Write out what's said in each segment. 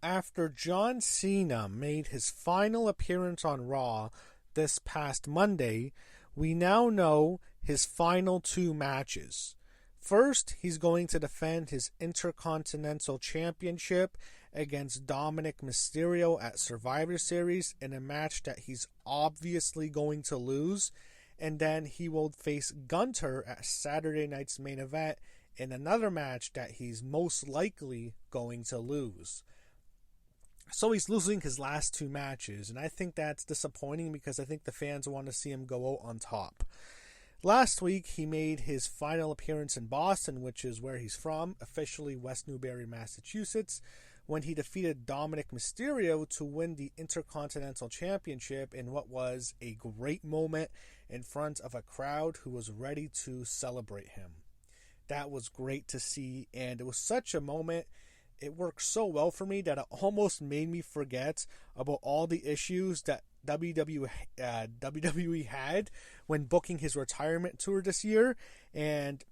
After John Cena made his final appearance on Raw this past Monday, we now know his final two matches. First, he's going to defend his Intercontinental Championship against Dominic Mysterio at Survivor Series in a match that he's obviously going to lose. And then he will face Gunter at Saturday night's main event in another match that he's most likely going to lose. So he's losing his last two matches, and I think that's disappointing because I think the fans want to see him go out on top. Last week, he made his final appearance in Boston, which is where he's from, officially West Newbury, Massachusetts, when he defeated Dominic Mysterio to win the Intercontinental Championship in what was a great moment in front of a crowd who was ready to celebrate him. That was great to see, and it was such a moment. It worked so well for me that it almost made me forget about all the issues that WWE had when booking his retirement tour this year. And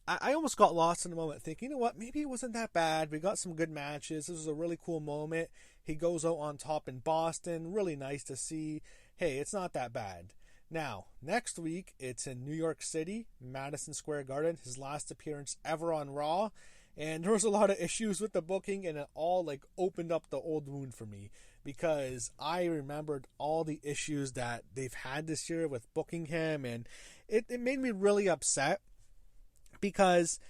I almost got lost in the moment thinking, you know what, maybe it wasn't that bad. We got some good matches. This was a really cool moment. He goes out on top in Boston. Really nice to see. Hey, it's not that bad. Now, next week, it's in New York City, Madison Square Garden, his last appearance ever on Raw. And there was a lot of issues with the booking, and it all opened up the old wound for me because I remembered all the issues that they've had this year with booking him, and it made me really upset because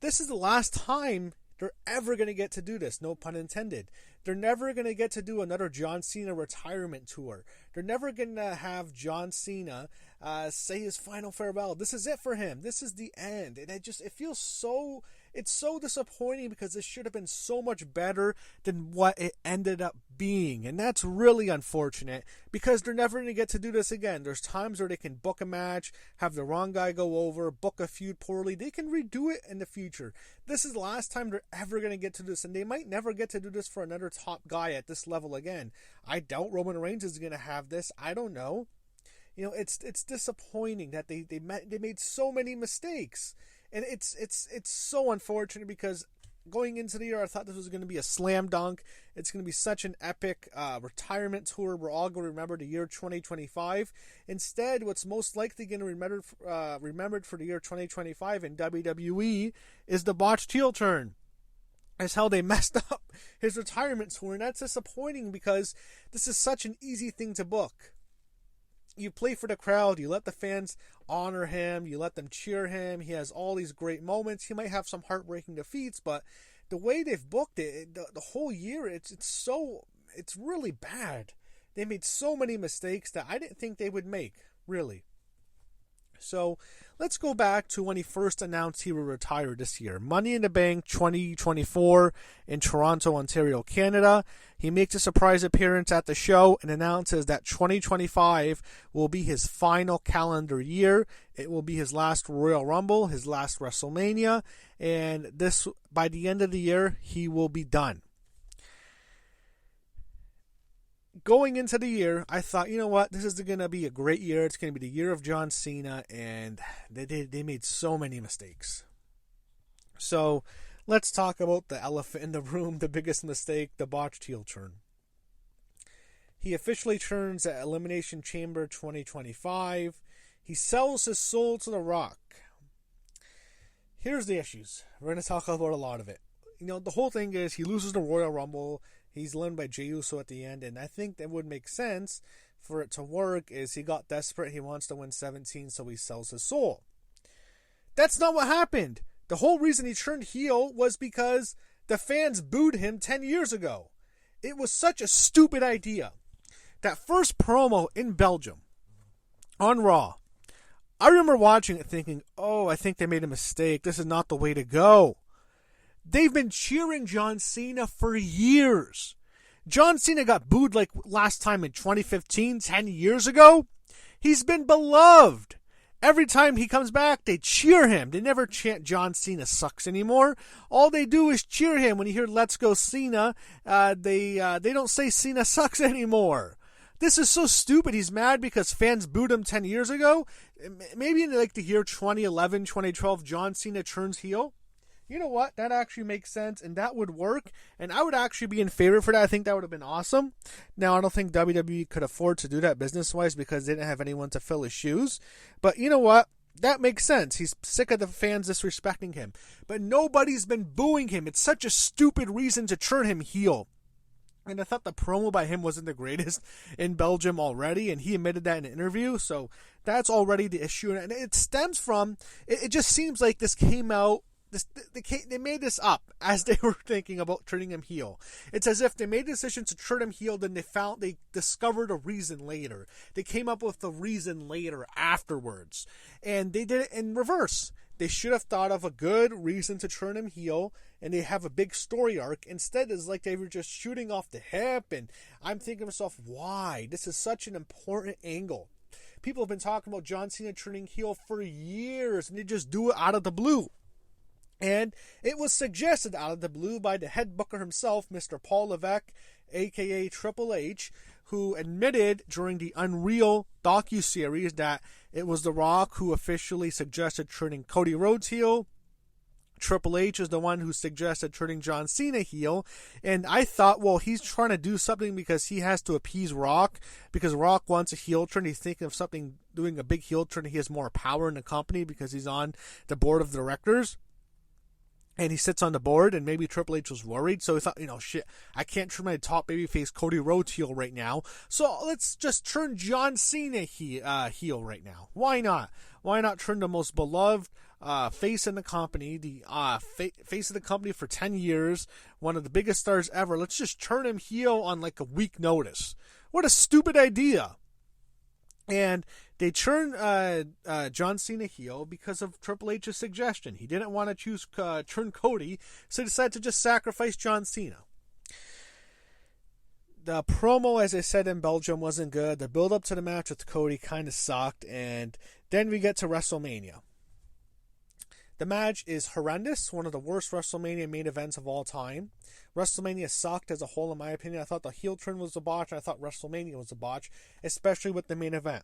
this is the last time they're ever going to get to do this, no pun intended. They're never going to get to do another John Cena retirement tour. They're never going to have John Cena say his final farewell. This is it for him. This is the end. And it feels so... It's so disappointing because this should have been so much better than what it ended up being. And that's really unfortunate because they're never going to get to do this again. There's times where they can book a match, have the wrong guy go over, book a feud poorly. They can redo it in the future. This is the last time they're ever going to get to do this. And they might never get to do this for another top guy at this level again. I doubt Roman Reigns is going to have this. I don't know. You know, it's disappointing that they made so many mistakes. And it's so unfortunate because going into the year, I thought this was going to be a slam dunk. It's going to be such an epic retirement tour. We're all going to remember the year 2025. Instead, what's most likely going to be remembered for the year 2025 in WWE is the botched heel turn. Is how they messed up his retirement tour. And that's disappointing because this is such an easy thing to book. You play for the crowd, you let the fans honor him, you let them cheer him, he has all these great moments, he might have some heartbreaking defeats, but the way they've booked it, the whole year, it's really bad. They made so many mistakes that I didn't think they would make, really. So, let's go back to when he first announced he would retire this year. Money in the Bank 2024 in Toronto, Ontario, Canada. He makes a surprise appearance at the show and announces that 2025 will be his final calendar year. It will be his last Royal Rumble, his last WrestleMania, and this by the end of the year, he will be done. Going into the year, I thought, you know what, this is going to be a great year. It's going to be the year of John Cena, and they made so many mistakes. So, let's talk about the elephant in the room, the biggest mistake, the botched heel turn. He officially turns at Elimination Chamber 2025. He sells his soul to The Rock. Here's the issues. We're going to talk about a lot of it. You know, the whole thing is he loses the Royal Rumble. He's eliminated by Jey Uso at the end, and I think that would make sense for it to work is he got desperate, he wants to win 17, so he sells his soul. That's not what happened. The whole reason he turned heel was because the fans booed him 10 years ago. It was such a stupid idea. That first promo in Belgium on Raw, I remember watching it thinking, oh, I think they made a mistake. This is not the way to go. They've been cheering John Cena for years. John Cena got booed like last time in 2015, 10 years ago. He's been beloved. Every time he comes back, they cheer him. They never chant John Cena sucks anymore. All they do is cheer him. When you hear Let's Go Cena, they don't say Cena sucks anymore. This is so stupid. He's mad because fans booed him 10 years ago. Maybe in the year 2011, 2012, John Cena turns heel. you know what, that actually makes sense, and that would work, and I would actually be in favor for that. I think that would have been awesome. Now, I don't think WWE could afford to do that business-wise because they didn't have anyone to fill his shoes, but you know what? That makes sense. He's sick of the fans disrespecting him. But nobody's been booing him. It's such a stupid reason to turn him heel. And I thought the promo by him wasn't the greatest in Belgium already, and he admitted that in an interview, so that's already the issue. And it stems from, it just seems like this came out, they made this up as they were thinking about turning him heel. It's as if they made a decision to turn him heel, then they discovered a reason later. They came up with the reason later afterwards. And they did it in reverse. They should have thought of a good reason to turn him heel, and they have a big story arc. Instead, it's like they were just shooting off the hip, and I'm thinking to myself, why? This is such an important angle. People have been talking about John Cena turning heel for years, and they just do it out of the blue. And it was suggested out of the blue by the head booker himself, Mr. Paul Levesque, a.k.a. Triple H, who admitted during the Unreal docuseries that it was The Rock who officially suggested turning Cody Rhodes heel. Triple H is the one who suggested turning John Cena heel. And I thought, well, he's trying to do something because he has to appease Rock, because Rock wants a heel turn. He's thinking of something, doing a big heel turn. He has more power in the company because he's on the board of directors. And he sits on the board, and maybe Triple H was worried. So he thought, shit, I can't turn my top babyface Cody Rhodes heel right now. So let's just turn John Cena heel right now. Why not? Why not turn the most beloved face in the company, the face of the company for 10 years, one of the biggest stars ever. Let's just turn him heel on like a week notice. What a stupid idea. And they turned John Cena heel because of Triple H's suggestion. He didn't want to turn Cody, so he decided to just sacrifice John Cena. The promo, as I said, in Belgium wasn't good. The build-up to the match with Cody kind of sucked, and then we get to WrestleMania. The match is horrendous, one of the worst WrestleMania main events of all time. WrestleMania sucked as a whole, in my opinion. I thought the heel turn was a botch, and I thought WrestleMania was a botch, especially with the main event.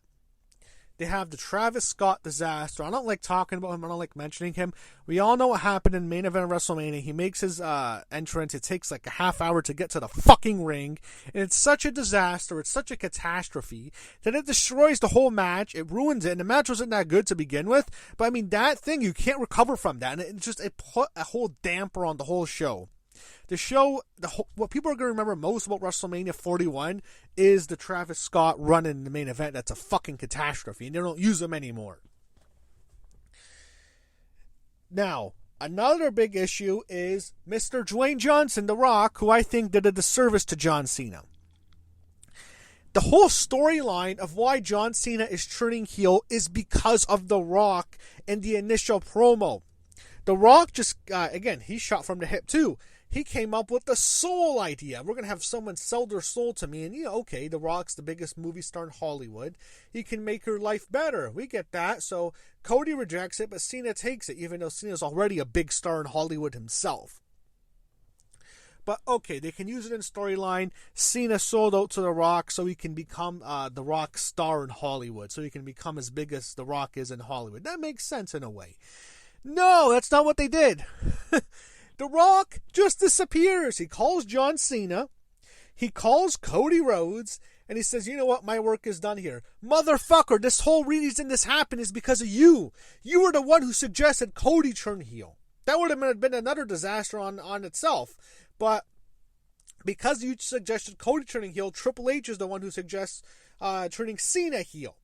They have the Travis Scott disaster. I don't like talking about him. I don't like mentioning him. We all know what happened in the main event of WrestleMania. He makes his entrance. It takes like a half hour to get to the fucking ring. And it's such a disaster. It's such a catastrophe that it destroys the whole match. It ruins it. And the match wasn't that good to begin with. But I mean, that thing, you can't recover from that. And it put a whole damper on the whole show. The show, what people are going to remember most about WrestleMania 41 is the Travis Scott run in the main event. That's a fucking catastrophe, and they don't use him anymore. Now, another big issue is Mr. Dwayne Johnson, The Rock, who I think did a disservice to John Cena. The whole storyline of why John Cena is turning heel is because of The Rock and the initial promo. The Rock just, again, he's shot from the hip too. He came up with the soul idea. We're going to have someone sell their soul to me. And, okay, The Rock's the biggest movie star in Hollywood. He can make her life better. We get that. So Cody rejects it, but Cena takes it, even though Cena's already a big star in Hollywood himself. But, okay, they can use it in storyline. Cena sold out to The Rock so he can become The Rock star in Hollywood. So he can become as big as The Rock is in Hollywood. That makes sense in a way. No, that's not what they did. The Rock just disappears. He calls John Cena. He calls Cody Rhodes. And he says, you know what? My work is done here. Motherfucker, this whole reason this happened is because of you. You were the one who suggested Cody turn heel. That would have been another disaster on itself. But because you suggested Cody turning heel, Triple H is the one who suggests turning Cena heel.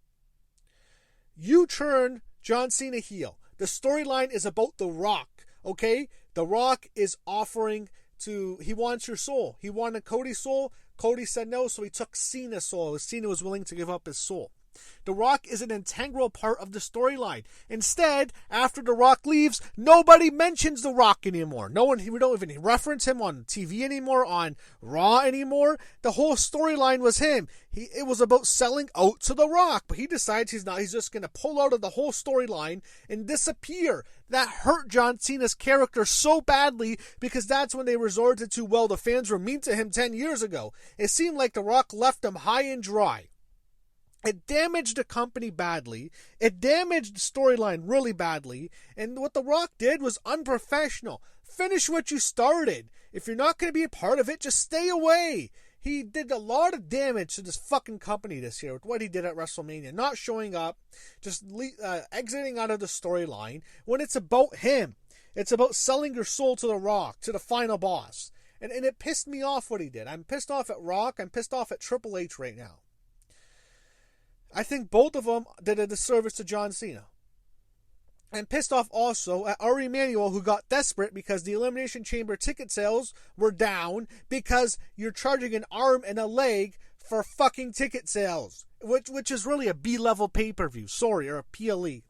You turn John Cena heel. The storyline is about The Rock. Okay? The Rock is offering he wants your soul. He wanted Cody's soul. Cody said no, so he took Cena's soul. Cena was willing to give up his soul. The Rock is an integral part of the storyline. Instead, after The Rock leaves, nobody mentions The Rock anymore. We don't even reference him on TV anymore, on Raw anymore. The whole storyline was him. It was about selling out to The Rock, but he decides he's just going to pull out of the whole storyline and disappear. That hurt John Cena's character so badly because that's when they resorted to, well, the fans were mean to him 10 years ago. It seemed like The Rock left him high and dry. It damaged the company badly. It damaged the storyline really badly. And what The Rock did was unprofessional. Finish what you started. If you're not going to be a part of it, just stay away. He did a lot of damage to this fucking company this year with what he did at WrestleMania. Not showing up, just exiting out of the storyline when it's about him. It's about selling your soul to The Rock, to the final boss. And it pissed me off what he did. I'm pissed off at Rock. I'm pissed off at Triple H right now. I think both of them did a disservice to John Cena. I'm pissed off also at LRMania, who got desperate because the Elimination Chamber ticket sales were down because you're charging an arm and a leg for fucking ticket sales, which is really a B-level pay-per-view, or a PLE.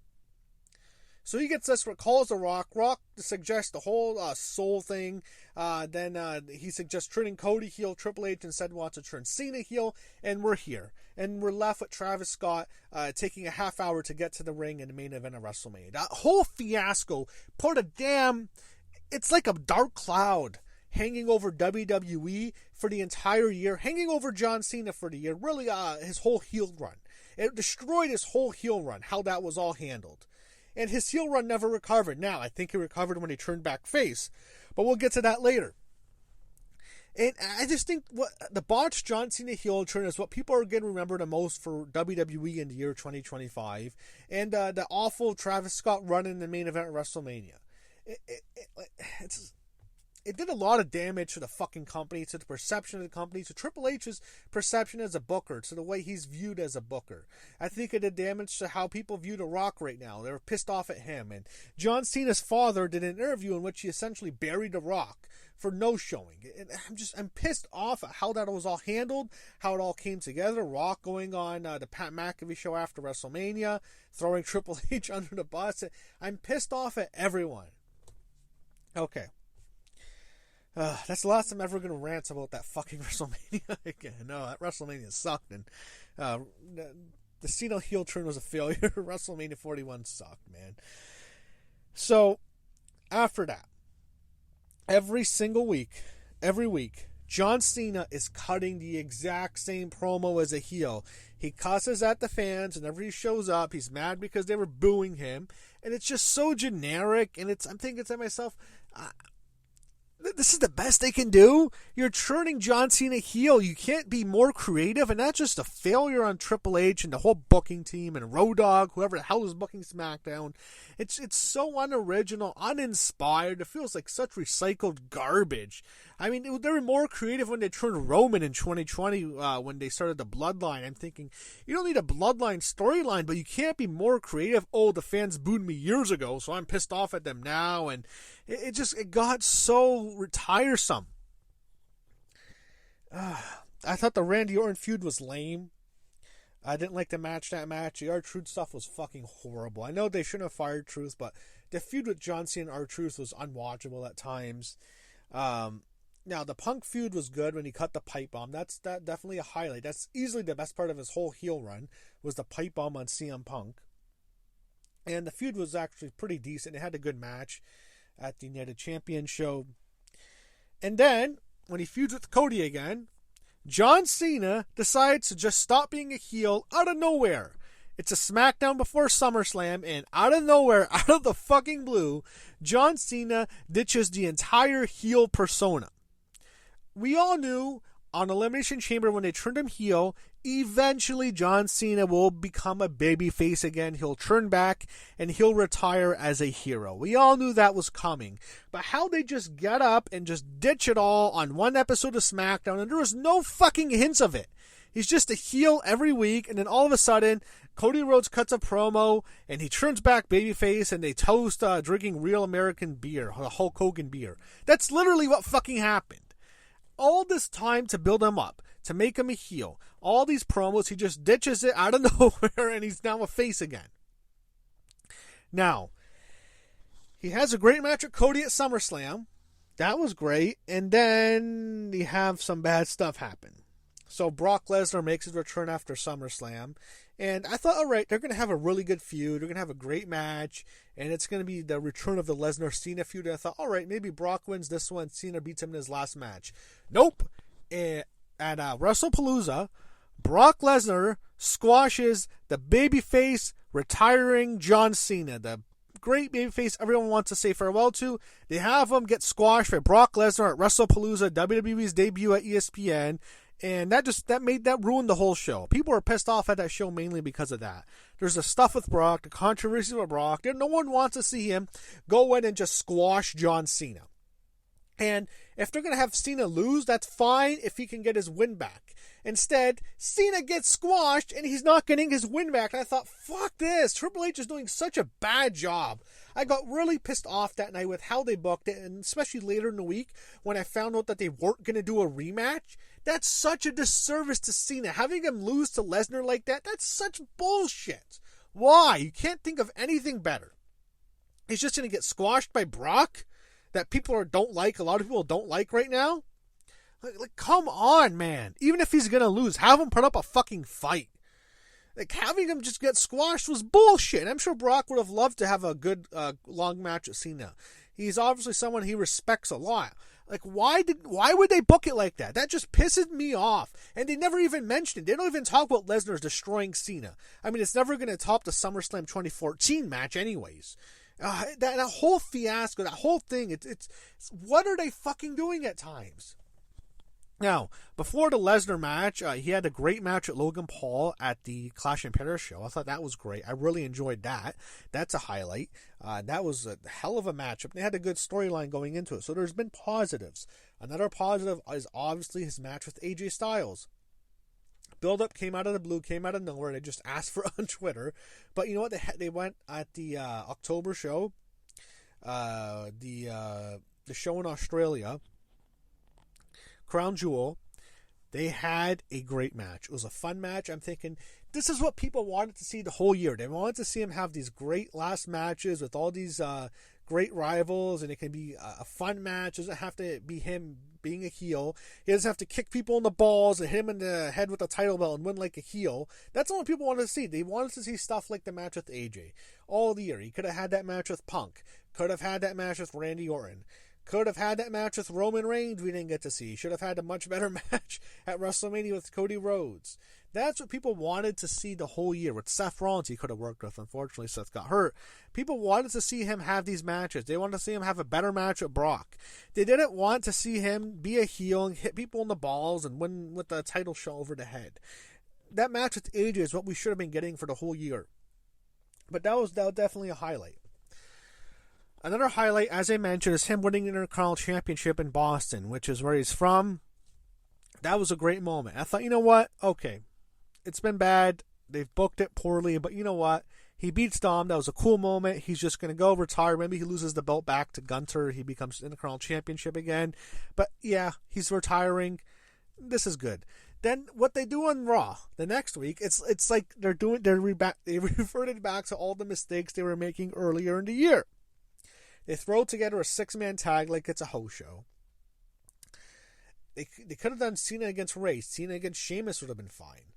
So he gets desperate, calls The Rock. Rock suggests the whole soul thing. Then he suggests turning Cody heel. Triple H instead wants to turn Cena heel. And we're here. And we're left with Travis Scott taking a half hour to get to the ring in the main event of WrestleMania. That whole fiasco put it's like a dark cloud hanging over WWE for the entire year. Hanging over John Cena for the year. Really, his whole heel run. It destroyed his whole heel run, how that was all handled. And his heel run never recovered. Now, I think he recovered when he turned back face. But we'll get to that later. And I just think what the botched John Cena heel turn is what people are going to remember the most for WWE in the year 2025. And the awful Travis Scott run in the main event of WrestleMania. It did a lot of damage to the fucking company, to the perception of the company, to Triple H's perception as a booker, to the way he's viewed as a booker. I think it did damage to how people view The Rock right now. They were pissed off at him. And John Cena's father did an interview in which he essentially buried The Rock for no showing. And I'm pissed off at how that was all handled, how it all came together. Rock going on the Pat McAfee show after WrestleMania, throwing Triple H under the bus. I'm pissed off at everyone. Okay. That's the last I'm ever going to rant about that fucking WrestleMania again. No, that WrestleMania sucked, and the Cena heel turn was a failure. WrestleMania 41 sucked, man. So, after that, every week, John Cena is cutting the exact same promo as a heel. He cusses at the fans, and whenever he shows up, he's mad because they were booing him, and it's just so generic, and I'm thinking to myself, this is the best they can do? You're turning John Cena heel. You can't be more creative, and that's just a failure on Triple H and the whole booking team and Road Dogg, whoever the hell is booking SmackDown. It's so unoriginal, uninspired. It feels like such recycled garbage. I mean, they were more creative when they turned Roman in 2020 when they started the Bloodline. I'm thinking, you don't need a Bloodline storyline, but you can't be more creative. Oh, the fans booed me years ago, so I'm pissed off at them now. And it got so tiresome. I thought the Randy Orton feud was lame. I didn't like that match. The R-Truth stuff was fucking horrible. I know they shouldn't have fired Truth, but the feud with John Cena and R-Truth was unwatchable at times. Now, the Punk feud was good when he cut the pipe bomb. That's definitely a highlight. That's easily the best part of his whole heel run, was the pipe bomb on CM Punk. And the feud was actually pretty decent. It had a good match at the United Champions show. And then, when he feuds with Cody again, John Cena decides to just stop being a heel out of nowhere. It's a SmackDown before SummerSlam, and out of nowhere, out of the fucking blue, John Cena ditches the entire heel persona. We all knew on Elimination Chamber when they turned him heel, eventually John Cena will become a babyface again. He'll turn back and he'll retire as a hero. We all knew that was coming. But how they just get up and just ditch it all on one episode of SmackDown, and there was no fucking hints of it. He's just a heel every week, and then all of a sudden, Cody Rhodes cuts a promo, and he turns back babyface, and they toast drinking real American beer, the Hulk Hogan beer. That's literally what fucking happened. All this time to build him up, to make him a heel. All these promos, he just ditches it out of nowhere, and he's now a face again. Now, he has a great match with Cody at SummerSlam. That was great. And then you have some bad stuff happen. So Brock Lesnar makes his return after SummerSlam. And I thought, all right, they're going to have a really good feud. They're going to have a great match. And it's going to be the return of the Lesnar-Cena feud. And I thought, all right, maybe Brock wins this one. Cena beats him in his last match. Nope. At WrestlePalooza, Brock Lesnar squashes the babyface retiring John Cena, the great babyface everyone wants to say farewell to. They have him get squashed by Brock Lesnar at WrestlePalooza, WWE's debut at ESPN, and that ruined the whole show. People were pissed off at that show mainly because of that. There's the stuff with Brock, the controversy with Brock. No one wants to see him go in and just squash John Cena. And if they're going to have Cena lose, that's fine if he can get his win back. Instead, Cena gets squashed and he's not getting his win back. And I thought, fuck this. Triple H is doing such a bad job. I got really pissed off that night with how they booked it, and especially later in the week when I found out that they weren't going to do a rematch. That's such a disservice to Cena. Having him lose to Lesnar like that, that's such bullshit. Why? You can't think of anything better. He's just going to get squashed by Brock that a lot of people don't like right now. Like, come on, man. Even if he's going to lose, have him put up a fucking fight. Like, having him just get squashed was bullshit. I'm sure Brock would have loved to have a good, long match with Cena. He's obviously someone he respects a lot. Like, why would they book it like that? That just pisses me off. And they never even mentioned it. They don't even talk about Lesnar's destroying Cena. I mean, it's never going to top the SummerSlam 2014 match anyways. That whole fiasco, that whole thing, it's what are they fucking doing at times? Now, before the Lesnar match, he had a great match with Logan Paul at the Clash in Paris show. I thought that was great. I really enjoyed that. That's a highlight. That was a hell of a matchup. They had a good storyline going into it. So there's been positives. Another positive is obviously his match with AJ Styles. Build-up came out of the blue, came out of nowhere. They just asked for it on Twitter. But you know what? They went at the October show, the show in Australia, Crown Jewel. They had a great match. It was a fun match. I'm thinking, this is what people wanted to see the whole year. They wanted to see him have these great last matches with all these great rivals, and it can be a fun match. It doesn't have to be him being a heel. He doesn't have to kick people in the balls and hit him in the head with a title belt and win like a heel. That's what people wanted to see. They wanted to see stuff like the match with AJ all the year. He could have had that match with Punk. Could have had that match with Randy Orton. Could have had that match with Roman Reigns we didn't get to see. Should have had a much better match at WrestleMania with Cody Rhodes. That's what people wanted to see the whole year. With Seth Rollins, he could have worked with. Unfortunately, Seth got hurt. People wanted to see him have these matches. They wanted to see him have a better match with Brock. They didn't want to see him be a heel and hit people in the balls and win with the title shot over the head. That match with AJ is what we should have been getting for the whole year. But that was definitely a highlight. Another highlight, as I mentioned, is him winning the Intercontinental Championship in Boston, which is where he's from. That was a great moment. I thought, you know what? Okay, it's been bad. They've booked it poorly, but you know what? He beats Dom. That was a cool moment. He's just going to go retire. Maybe he loses the belt back to Gunter. He becomes Intercontinental Championship again. But yeah, he's retiring. This is good. Then what they do on Raw the next week, it's like they reverted back to all the mistakes they were making earlier in the year. They throw together a 6-man tag like it's a house show. They could have done Cena against Ray. Cena against Sheamus would have been fine.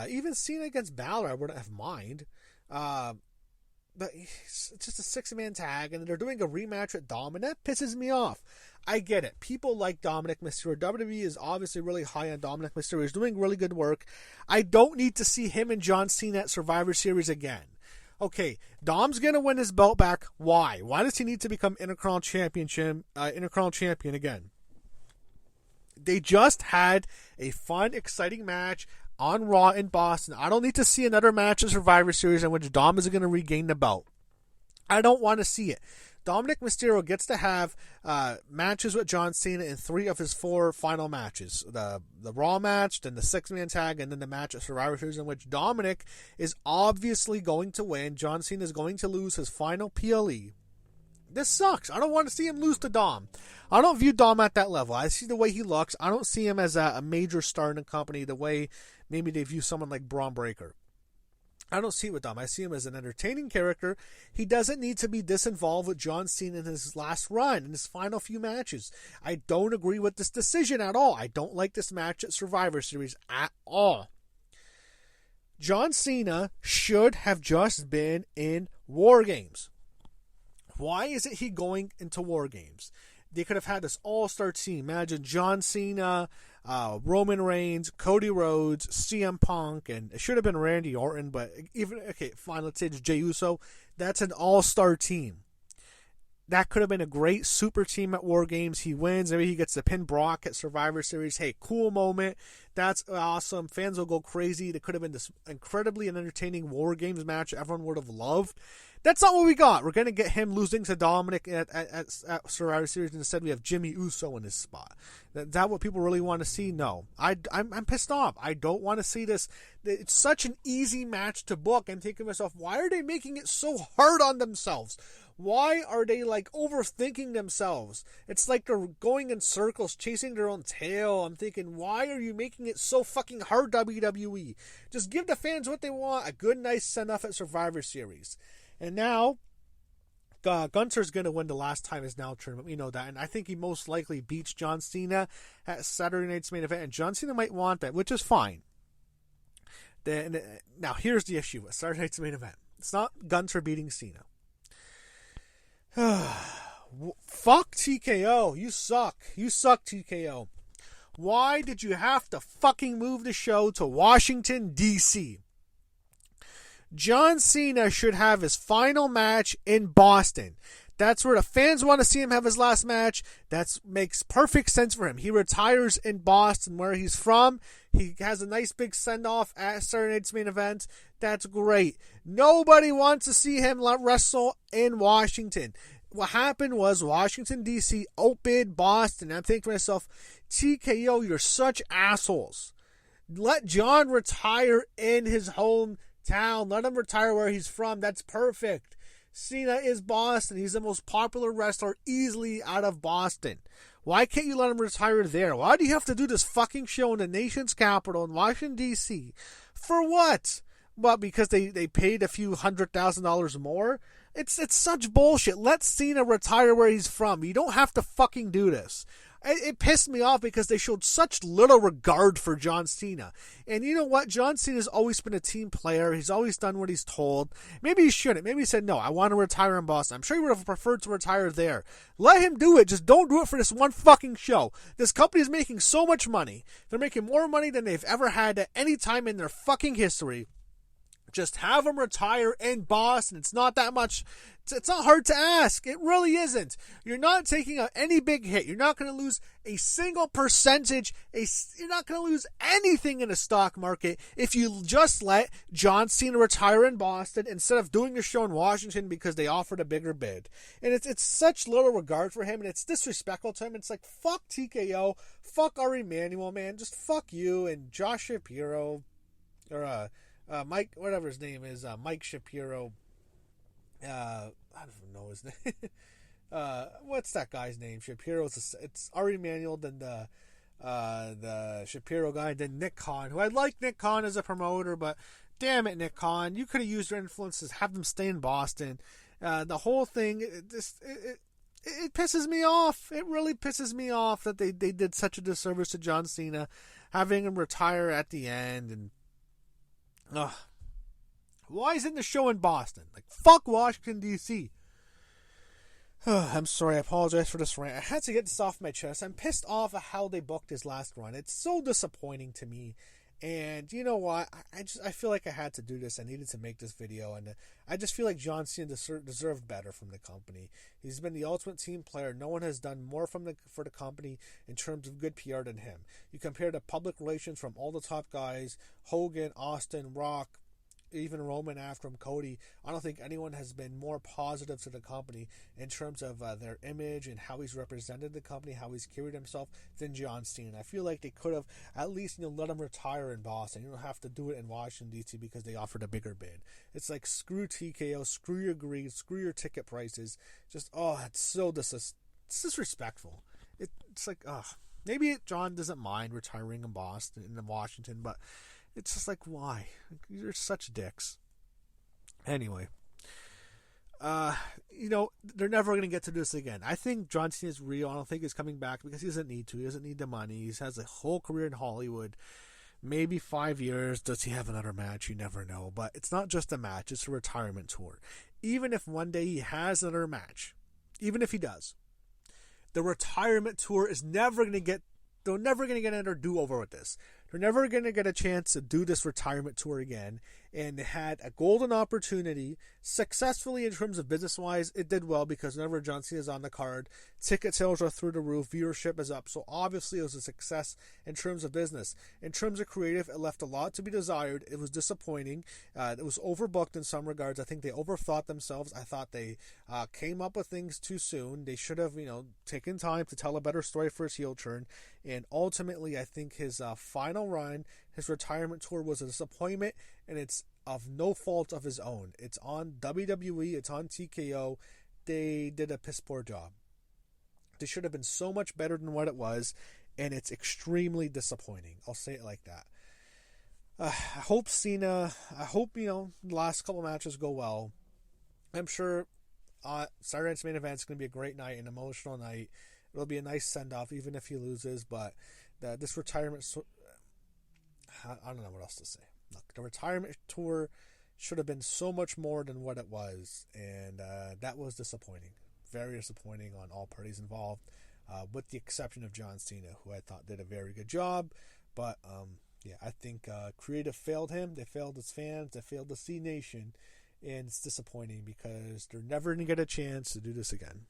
Even Cena against Balor, I wouldn't have mind. But it's just a 6-man tag, and they're doing a rematch with Dom, and that pisses me off. I get it. People like Dominic Mysterio. WWE is obviously really high on Dominic Mysterio. He's doing really good work. I don't need to see him and John Cena at Survivor Series again. Okay, Dom's going to win his belt back. Why? Why does he need to become Intercontinental Champion again? They just had a fun, exciting match on Raw in Boston. I don't need to see another match at Survivor Series in which Dom is going to regain the belt. I don't want to see it. Dominic Mysterio gets to have matches with John Cena in 3 of his 4 final matches. The Raw match, then the 6-man tag, and then the match at Survivor Series in which Dominic is obviously going to win. John Cena is going to lose his final PLE. This sucks. I don't want to see him lose to Dom. I don't view Dom at that level. I see the way he looks. I don't see him as a major star in the company the way maybe they view someone like Braun Breaker. I don't see it with Dom. I see him as an entertaining character. He doesn't need to be disinvolved with John Cena in his last run, in his final few matches. I don't agree with this decision at all. I don't like this match at Survivor Series at all. John Cena should have just been in War Games. Why isn't he going into War Games? They could have had this all-star team. Imagine John Cena, Roman Reigns, Cody Rhodes, CM Punk, and it should have been Randy Orton, but even, okay, fine, let's say it's Jey Uso. That's an all-star team. That could have been a great super team at War Games. He wins. Maybe he gets to pin Brock at Survivor Series. Hey, cool moment. That's awesome. Fans will go crazy. It could have been this incredibly entertaining War Games match everyone would have loved. That's not what we got. We're going to get him losing to Dominic at Survivor Series. And instead, we have Jimmy Uso in his spot. Is that what people really want to see? No. I'm pissed off. I don't want to see this. It's such an easy match to book. I'm thinking to myself, why are they making it so hard on themselves? Why are they like overthinking themselves? It's like they're going in circles, chasing their own tail. I'm thinking, why are you making it so fucking hard, WWE? Just give the fans what they want. A good, nice send-off at Survivor Series. And now, Gunther's going to win the last time is now tournament. We know that. And I think he most likely beats John Cena at Saturday night's main event. And John Cena might want that, which is fine. Now, here's the issue with Saturday night's main event. It's not Gunther beating Cena. Fuck TKO. You suck. You suck, TKO. Why did you have to fucking move the show to Washington, D.C.? John Cena should have his final match in Boston. That's where the fans want to see him have his last match. That makes perfect sense for him. He retires in Boston, where he's from. He has a nice big send-off at Saturday night's main event. That's great. Nobody wants to see him wrestle in Washington. What happened was Washington, D.C. outbid Boston. I'm thinking to myself, TKO, you're such assholes. Let John retire in his hometown. Let him retire where he's from. That's perfect. Cena is Boston. He's the most popular wrestler easily out of Boston. Why can't you let him retire there? Why do you have to do this fucking show in the nation's capital in Washington, D.C.? For what? Well, because they paid a few $100,000 more? It's such bullshit. Let Cena retire where he's from. You don't have to fucking do this. It pissed me off because they showed such little regard for John Cena. And you know what? John Cena's always been a team player. He's always done what he's told. Maybe he shouldn't. Maybe he said, no, I want to retire in Boston. I'm sure he would have preferred to retire there. Let him do it. Just don't do it for this one fucking show. This company is making so much money. They're making more money than they've ever had at any time in their fucking history. Just have him retire in Boston. It's not that much. It's not hard to ask. It really isn't. You're not taking any big hit. You're not going to lose a single percentage. You're not going to lose anything in the stock market if you just let John Cena retire in Boston instead of doing a show in Washington because they offered a bigger bid. And it's such little regard for him, and it's disrespectful to him. It's like, fuck TKO. Fuck LRMania, man. Just fuck you and Josh Shapiro. Or, Mike, whatever his name is, Mike Shapiro. I don't know his name. What's that guy's name? Shapiro. It's Ari Emanuel, then the Shapiro guy, then Nick Khan, who I like Nick Khan as a promoter, but damn it, Nick Khan, you could have used your influences, have them stay in Boston. The whole thing, it pisses me off. It really pisses me off that they did such a disservice to John Cena, having him retire at the end, and why isn't the show in Boston? Like, fuck Washington, D.C. I'm sorry, I apologize for this rant. I had to get this off my chest. I'm pissed off at how they booked his last run. It's so disappointing to me. And you know what? I feel like I had to do this. I needed to make this video. And I just feel like John Cena deserved better from the company. He's been the ultimate team player. No one has done more for the company in terms of good PR than him. You compare the public relations from all the top guys, Hogan, Austin, Rock, even Roman after him, Cody. I don't think anyone has been more positive to the company in terms of their image and how he's represented the company, how he's carried himself than John Cena. I feel like they could have at least let him retire in Boston. You don't have to do it in Washington, D.C. because they offered a bigger bid. It's like, screw TKO, screw your greed, screw your ticket prices. Just, it's so disrespectful. It's like, maybe John doesn't mind retiring in Boston, in Washington, but it's just like, why? You're such dicks. Anyway, they're never going to get to do this again. I think John Cena is real. I don't think he's coming back because he doesn't need to. He doesn't need the money. He has a whole career in Hollywood. Maybe 5 years. Does he have another match? You never know. But it's not just a match. It's a retirement tour. Even if one day he has another match, even if he does, the retirement tour is never going to get they're never going to get another do-over with this. They're never going to get a chance to do this retirement tour again. And they had a golden opportunity successfully in terms of business-wise. It did well because whenever John Cena is on the card, ticket sales are through the roof, viewership is up. So obviously it was a success in terms of business. In terms of creative, it left a lot to be desired. It was disappointing. It was overbooked in some regards. I think they overthought themselves. I thought they came up with things too soon. They should have, taken time to tell a better story for his heel turn. And ultimately, I think his final run, his retirement tour, was a disappointment, and it's of no fault of his own. It's on WWE, it's on TKO. They did a piss poor job. They should have been so much better than what it was, and it's extremely disappointing. I'll say it like that. I hope the last couple matches go well. I'm sure Saturday Night's main event is going to be a great night, an emotional night. It'll be a nice send-off, even if he loses, but this retirement... I don't know what else to say. Look, the retirement tour should have been so much more than what it was, and that was disappointing. Very disappointing on all parties involved, with the exception of John Cena, who I thought did a very good job, but I think creative failed him. They failed his fans. They failed the C Nation, and it's disappointing because they're never going to get a chance to do this again.